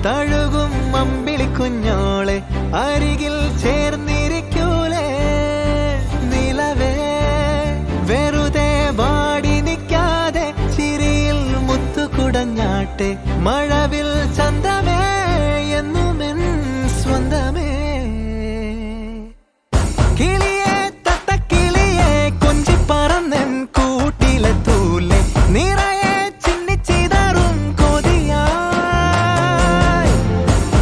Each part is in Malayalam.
തഴുകും അമ്പിളി കുഞ്ഞോളെ അരികിൽ ചേർന്നിരിക്കൂലേ നിലവേ വെറുതെ വാടി നിൽക്കാതെ ചിരിയിൽ മുത്തുകുടഞ്ഞാട്ടെ മഴവിൽ ചന്തമേ എന്നുമെൻ സ്വന്തമേ കിളിയെ തത്തക്കിളിയെ കൊഞ്ചി പറന്നെൻ കൂട്ടിലെ തൂലെ നിറയെ ചിന്നിച്ചിതറും കൊതിയായി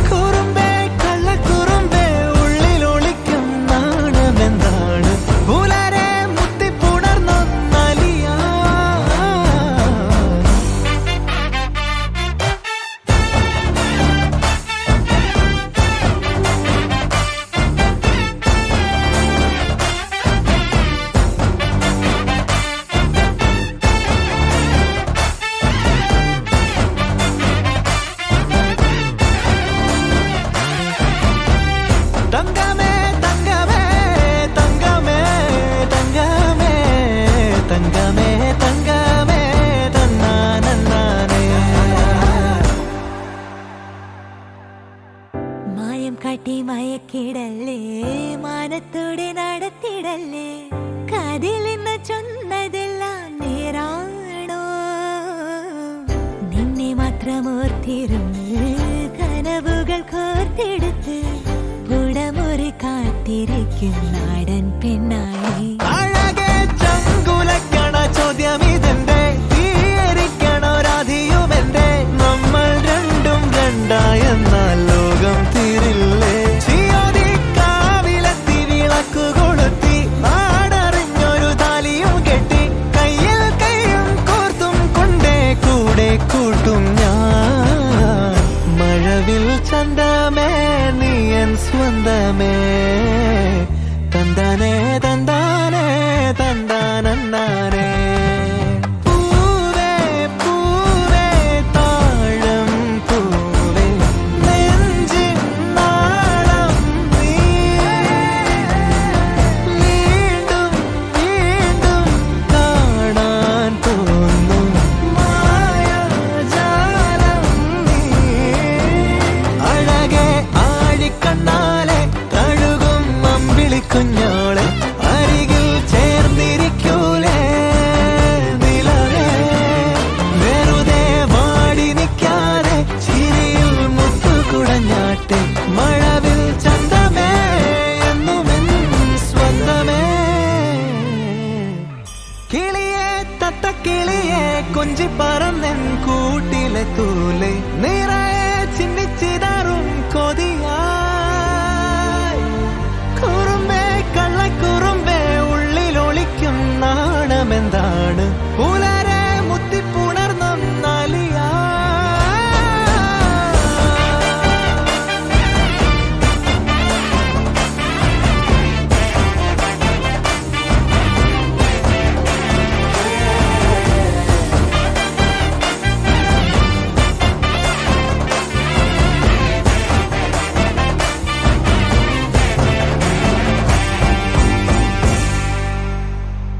കുറുമ്പേ കള്ളക്കുറുമ്പേ ഉള്ളിലൊളിക്കും നാണമെന്താണ് പുലരെ മുത്തിപ്പുണർന്നൊന്നലിയാ തങ്കമേ തങ്കമേ തങ്കമേ തങ്കമേ തങ്കമേ തങ്കമേ തന്നാനേ മായം കാട്ടി മയക്കിടല്ലേ മാനത്തോടെ നടത്തിടല്ലേ കാതിലെന്ന് ചൊന്നതെല്ലാം നേരാണോ നിന്നെ മാത്രം ഓർത്തിരുന്ന് കനവുകൾ കോർത്തെടുത്ത് പുടമുറി കാത്തിരിക്കും നാടൻ പെണ്ണായി അഴകെ ചങ്കുലക്കണ ചോദ്യമിതെന്റെ തീയരിക്കണ രാധിയുമെന്റെ നമ്മൾ രണ്ടും രണ്ടായെന്നാൽ ലോകം തീരില്ലേ ചിയോതി കാവിലെത്തി വിളക്കു കൊളുത്തി നാടറിഞ്ഞൊരു താലിയും കെട്ടി കയ്യിൽ കയ്യും കോർത്തും കൊണ്ടേ കൂടെ കൂട്ടും ഞാൻ മഴവിൽ ചന്തമേ നീയൻ സ്വന്തമേ തന്താനേ തന്താനേ തന്താനേ പൂവേ പൂവേ താഴം പൂവേ നെഞ്ചിൻ നാളം നീ വീണ്ടും വീണ്ടും കാണാൻ തോന്നും മായാജാലം നീ അഴകെ ആഴിക്കണ്ണാലെ തഴുകും അമ്പിളി കുഞ്ഞോളെ അരികിൽ ചേർന്നിരിക്കൂലേ നിലവേ വെറുതെ വാടി നിൽക്കാതെ ചിരിയിൽ മുത്തുകുടഞ്ഞാട്ടെ മഴവിൽ ചന്തമേ എന്നുമെൻ സ്വന്തമേ കിളിയെ തത്തക്കിളിയെ കൊഞ്ചി പറന്നെൻ കൂട്ടിലെ തൂലെ നിറയെ ചിന്നിച്ചിതറും കൊതിയായി കുറുമ്പേ കള്ളക്കുറുമ്പേ ഉള്ളിലൊളിക്കും നാണമെന്താണ്